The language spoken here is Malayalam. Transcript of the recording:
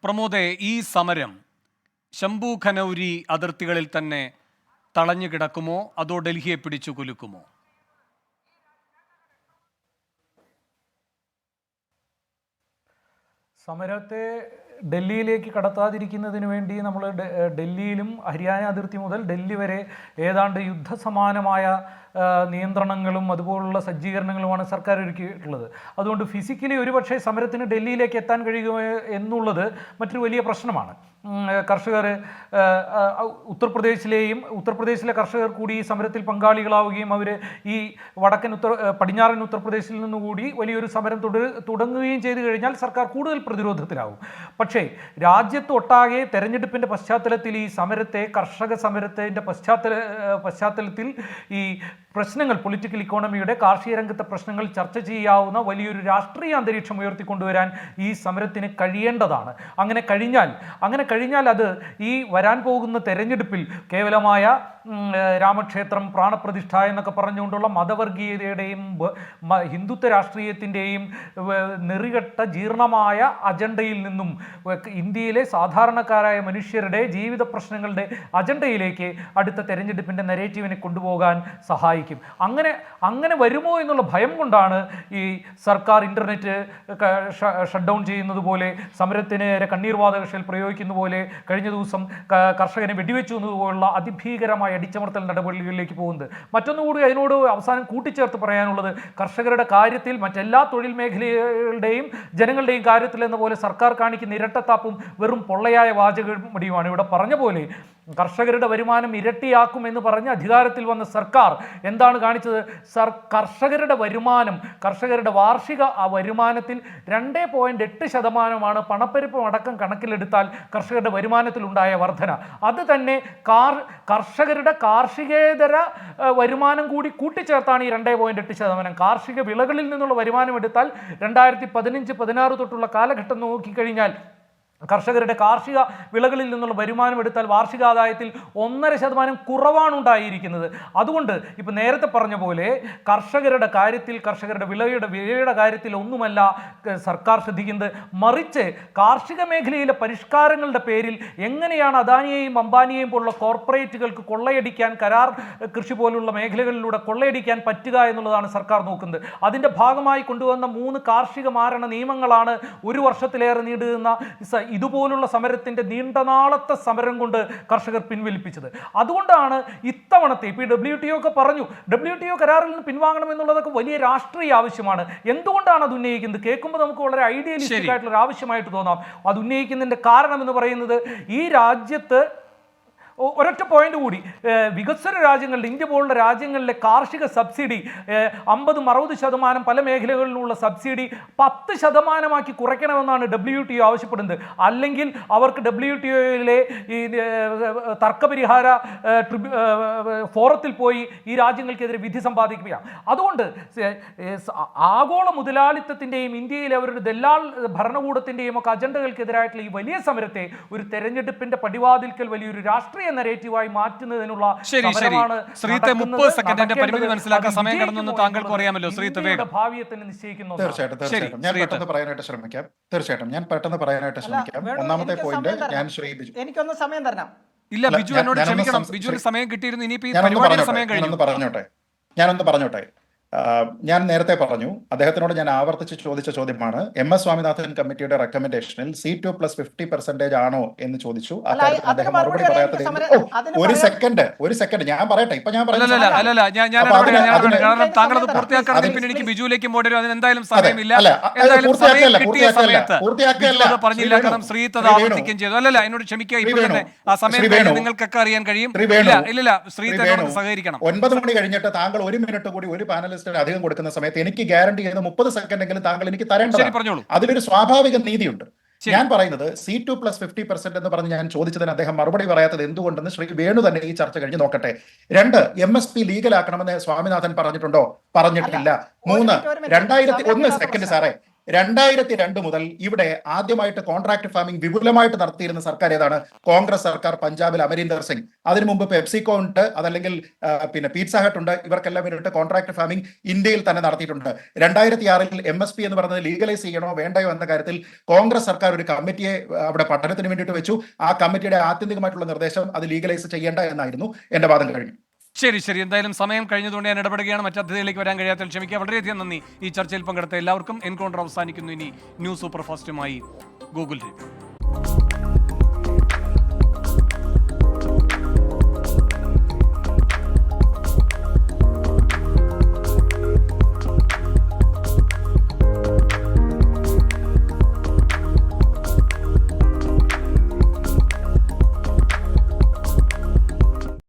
പ്രമോദെ, ഈ സമരം ശംഭു ഖനൗരി അതിർത്തികളിൽ തന്നെ തളഞ്ഞു കിടക്കുമോ അതോ ഡൽഹിയെ പിടിച്ചു കുലുക്കുമോ? സമരത്തെ ഡൽഹിയിലേക്ക് കടത്താതിരിക്കുന്നതിന് വേണ്ടി നമ്മൾ ഡൽഹിയിലും ഹരിയാന അതിർത്തി മുതൽ ഡൽഹി വരെ ഏതാണ്ട് യുദ്ധസമാനമായ നിയന്ത്രണങ്ങളും അതുപോലുള്ള സജ്ജീകരണങ്ങളുമാണ് സർക്കാർ ഒരുക്കിയിട്ടുള്ളത്. അതുകൊണ്ട് ഫിസിക്കലി ഒരുപക്ഷെ സമരത്തിന് ഡൽഹിയിലേക്ക് എത്താൻ കഴിയുമോ എന്നുള്ളത് മറ്റൊരു വലിയ പ്രശ്നമാണ്. കർഷകർ ഉത്തർപ്രദേശിലെ കർഷകർ കൂടി ഈ സമരത്തിൽ പങ്കാളികളാവുകയും അവർ ഈ പടിഞ്ഞാറൻ ഉത്തർപ്രദേശിൽ നിന്നുകൂടി വലിയൊരു സമരം തുടങ്ങുകയും ചെയ്തു കഴിഞ്ഞാൽ സർക്കാർ കൂടുതൽ പ്രതിരോധത്തിലാവും. പക്ഷേ രാജ്യത്തൊട്ടാകെ തെരഞ്ഞെടുപ്പിൻ്റെ പശ്ചാത്തലത്തിൽ ഈ സമരത്തെ കർഷക സമരത്തിൻ്റെ പശ്ചാത്തലത്തിൽ ഈ പ്രശ്നങ്ങൾ പൊളിറ്റിക്കൽ ഇക്കോണമിയുടെ കാർഷിക രംഗത്തെ പ്രശ്നങ്ങൾ ചർച്ച ചെയ്യാവുന്ന വലിയൊരു രാഷ്ട്രീയ അന്തരീക്ഷം ഉയർത്തിക്കൊണ്ടുവരാൻ ഈ സമരത്തിന് കഴിയേണ്ടതാണ്. അങ്ങനെ കഴിഞ്ഞാൽ അത് ഈ വരാൻ പോകുന്ന തെരഞ്ഞെടുപ്പിൽ കേവലമായ രാമക്ഷേത്രം പ്രാണപ്രതിഷ്ഠ എന്നൊക്കെ പറഞ്ഞുകൊണ്ടുള്ള മതവർഗീയതയുടെയും ഹിന്ദുത്വ രാഷ്ട്രീയത്തിൻ്റെയും നെറികെട്ട ജീർണമായ അജണ്ടയിൽ നിന്നും ഇന്ത്യയിലെ സാധാരണക്കാരായ മനുഷ്യരുടെ ജീവിത പ്രശ്നങ്ങളുടെ അജണ്ടയിലേക്ക് അടുത്ത തെരഞ്ഞെടുപ്പിൻ്റെ നരേറ്റീവിനെ കൊണ്ടുപോകാൻ സഹായിക്കും. അങ്ങനെ വരുമോ എന്നുള്ള ഭയം കൊണ്ടാണ് ഈ സർക്കാർ ഇൻ്റർനെറ്റ് ഷട്ട് ഡൗൺ ചെയ്യുന്നത് പോലെ, സമരത്തിന് കണ്ണീർ വാതകശയിൽ പ്രയോഗിക്കുന്ന പോലെ, കഴിഞ്ഞ ദിവസം കർഷകനെ വെടിവെച്ചു എന്നതുപോലുള്ള അതിഭീകരമായ അടിച്ചമർത്തൽ നടപടികളിലേക്ക് പോകുന്നത്. മറ്റൊന്നുകൂടി അതിനോട് അവസാനം കൂട്ടിച്ചേർത്ത് പറയാനുള്ളത്, കർഷകരുടെ കാര്യത്തിൽ മറ്റെല്ലാ തൊഴിൽ മേഖലകളുടെയും ജനങ്ങളുടെയും കാര്യത്തിൽ എന്ന പോലെ സർക്കാർ കാണിക്കുന്ന ഇരട്ടത്താപ്പും വെറും പൊള്ളയായ വാചകമടിയുമാണ്. ഇവിടെ പറഞ്ഞ പോലെ കർഷകരുടെ വരുമാനം ഇരട്ടിയാക്കും എന്ന് പറഞ്ഞ് അധികാരത്തിൽ വന്ന സർക്കാർ എന്താണ് കാണിച്ചത്? കർഷകരുടെ വാർഷിക വരുമാനത്തിൽ 2.8% പണപ്പെരുപ്പം അടക്കം കണക്കിലെടുത്താൽ കർഷകരുടെ വരുമാനത്തിൽ ഉണ്ടായ വർധന. അത് തന്നെ കർഷകരുടെ കാർഷികേതര വരുമാനം കൂടി കൂട്ടിച്ചേർത്താണ് ഈ 2.8%. കാർഷിക വിളകളിൽ നിന്നുള്ള വരുമാനം എടുത്താൽ 2015-16 തൊട്ടുള്ള കാലഘട്ടം നോക്കിക്കഴിഞ്ഞാൽ കർഷകരുടെ കാർഷിക വിളകളിൽ നിന്നുള്ള വരുമാനം എടുത്താൽ വാർഷികാദായത്തിൽ 1.5% കുറവാണ് ഉണ്ടായിരിക്കുന്നത്. അതുകൊണ്ട് ഇപ്പം നേരത്തെ പറഞ്ഞ പോലെ കർഷകരുടെ വിളയുടെ കാര്യത്തിൽ ഒന്നുമല്ല സർക്കാർ ശ്രദ്ധിക്കുന്നത്, മറിച്ച് കാർഷിക മേഖലയിലെ പരിഷ്കാരങ്ങളുടെ പേരിൽ എങ്ങനെയാണ് അദാനിയെയും അംബാനിയെയും പോലുള്ള കോർപ്പറേറ്റുകൾക്ക് കൊള്ളയടിക്കാൻ, കരാർ കൃഷി പോലുള്ള മേഖലകളിലൂടെ കൊള്ളയടിക്കാൻ പറ്റുക എന്നുള്ളതാണ് സർക്കാർ നോക്കുന്നത്. അതിൻ്റെ ഭാഗമായി കൊണ്ടുവന്ന 3 കാർഷിക മാരണ നിയമങ്ങളാണ് 1 വർഷത്തിലേറെ നീണ്ടുനിന്ന ഇതുപോലുള്ള സമരത്തിൻ്റെ നീണ്ടനാളത്തെ സമരം കൊണ്ട് കർഷകർ പിൻവലിപ്പിച്ചത്. അതുകൊണ്ടാണ് ഇത്തവണത്തെ ഇപ്പോൾ WTO ഒക്കെ പറഞ്ഞു, WTO കരാറിൽ നിന്ന് പിൻവാങ്ങണം എന്നുള്ളതൊക്കെ വലിയ രാഷ്ട്രീയ ആവശ്യമാണ്. എന്തുകൊണ്ടാണ് അത് ഉന്നയിക്കുന്നത്? കേൾക്കുമ്പോൾ നമുക്ക് വളരെ ഐഡിയലിസ്റ്റിക് ആയിട്ടുള്ള ഒരു ആവശ്യമായിട്ട് തോന്നാം. അത് ഉന്നയിക്കുന്നതിൻ്റെ കാരണം എന്ന് പറയുന്നത്, ഈ രാജ്യത്ത് ഒരൊറ്റ പോയിന്റ് കൂടി, വികസ്വര രാജ്യങ്ങളുടെ, ഇന്ത്യ പോലുള്ള രാജ്യങ്ങളിലെ കാർഷിക സബ്സിഡി 50-60% പല മേഖലകളിലുള്ള സബ്സിഡി 10% കുറയ്ക്കണമെന്നാണ് WTO ആവശ്യപ്പെടുന്നത്. അല്ലെങ്കിൽ അവർക്ക് WTOയിലെ ഈ തർക്കപരിഹാര ഫോറത്തിൽ പോയി ഈ രാജ്യങ്ങൾക്കെതിരെ വിധി സമ്പാദിക്കുകയാണ്. അതുകൊണ്ട് ആഗോള മുതലാളിത്തത്തിൻ്റെയും ഇന്ത്യയിലെ അവരുടെ ദല്ലാൾ ഭരണകൂടത്തിൻ്റെയും ഒക്കെ അജണ്ടകൾക്കെതിരായിട്ടുള്ള ഈ വലിയ സമരത്തെ ഒരു തെരഞ്ഞെടുപ്പിന്റെ പടിവാതിൽക്കൽ വലിയൊരു രാഷ്ട്രീയ നരേറ്റീവായി മാറ്റുന്നതിനുള്ള പരിമിതി മനസ്സിലാക്കാൻ സമയം കടന്നു താങ്കൾക്ക് അറിയാമല്ലോ. ഭാവിയെ തന്നെ നിശ്ചയിക്കുന്നു. തീർച്ചയായിട്ടും ഞാൻ പെട്ടെന്ന് പറയാനായിട്ട് ശ്രമിക്കാം. ഒന്നാമത്തെ പോയിന്റ്, ഞാൻ ശ്രീ ബിജു, എനിക്കൊന്ന് സമയം തരണം. ഇല്ല, ബിജു എന്നോട് ക്ഷമിക്കണം, ബിജുവിന് സമയം കിട്ടിയിരുന്നു. ഇനിയിപ്പോ ഞാനൊന്ന് പറഞ്ഞോട്ടെ. ഞാൻ നേരത്തെ പറഞ്ഞു, അദ്ദേഹത്തിനോട് ഞാൻ ആവർത്തിച്ച് ചോദിച്ച ചോദ്യമാണ്, MS സ്വാമിനാഥൻ കമ്മിറ്റിയുടെ റെക്കമെൻഡേഷനിൽ C2+50% ആണോ എന്ന് ചോദിച്ചു. അദ്ദേഹം മറുപടി പറയാത്തത് ഒരു സെക്കൻഡ് ഞാൻ പറയട്ടെ. ഇപ്പൊ ഞാൻ നിങ്ങൾക്കൊക്കെ അറിയാൻ കഴിയും. 9 മണി കഴിഞ്ഞിട്ട് താങ്കൾ 1 മിനിറ്റ് കൂടി ഒരു പാനലിസ്റ്റ് അധികം കൊടുക്കുന്ന സമയത്ത് എനിക്ക് ഗ്യാരണ്ടി ചെയ്യുന്ന 30 സെക്കൻഡെങ്കിലും താങ്കൾ എനിക്ക് തരേണ്ടതാണ്. അതിലൊരു സ്വാഭാവിക നീതിയുണ്ട്. ഞാൻ പറയുന്നത് C2+50% എന്ന് പറഞ്ഞ് ഞാൻ ചോദിച്ചതിന് അദ്ദേഹം മറുപടി പറയാത്തത് എന്തുകൊണ്ടെന്ന് ശ്രീ വേണു തന്നെ ഈ ചർച്ച കഴിഞ്ഞ് നോക്കട്ടെ. 2, MSP ലീഗലാക്കണമെന്ന് സ്വാമിനാഥൻ പറഞ്ഞിട്ടുണ്ടോ? പറഞ്ഞിട്ടില്ല. 3, 2001 സെക്കൻഡ് സാറേ, 2002 മുതൽ ഇവിടെ ആദ്യമായിട്ട് കോൺട്രാക്ട് ഫാമിംഗ് വിപുലമായിട്ട് നടത്തിയിരുന്ന സർക്കാർ ഏതാണ്? കോൺഗ്രസ് സർക്കാർ, പഞ്ചാബിൽ അമരീന്ദർ സിംഗ്. അതിനു മുമ്പ് പെപ്സിക്കോ ഉണ്ട്, അതല്ലെങ്കിൽ പിന്നെ പിസ്സ ഹട്ട് ഉണ്ട്. ഇവർക്കെല്ലാം വേണ്ടിയിട്ട് കോൺട്രാക്ട് ഫാമിംഗ് ഇന്ത്യയിൽ തന്നെ നടത്തിയിട്ടുണ്ട്. 2006 MSP എന്ന് പറയുന്നത് ലീഗലൈസ് ചെയ്യണോ വേണ്ടയോ എന്ന കാര്യത്തിൽ കോൺഗ്രസ് സർക്കാർ ഒരു കമ്മിറ്റിയെ അവിടെ പഠനത്തിന് വേണ്ടിയിട്ട് വെച്ചു. ആ കമ്മിറ്റിയുടെ ആത്യന്തികമായിട്ടുള്ള നിർദ്ദേശം അത് ലീഗലൈസ് ചെയ്യേണ്ട എന്നായിരുന്നു. എന്റെ വാദം കഴിഞ്ഞു. ശരി, എന്തായാലും സമയം കഴിഞ്ഞതുകൊണ്ട് ഞാൻ ഇടപെടുകയാണ്. മറ്റു അതിഥികളിലേക്ക് വരാൻ കഴിയാത്തതിൽ ക്ഷമിക്കുക. വളരെയധികം നന്ദി ഈ ചർച്ചയിൽ പങ്കെടുത്ത എല്ലാവർക്കും. എൻകൗണ്ടർ അവസാനിക്കുന്നു. ഇനി ന്യൂസ് സൂപ്പർ ഫാസ്റ്റുമായി ഗൂഗിൾ റിവ്യൂ.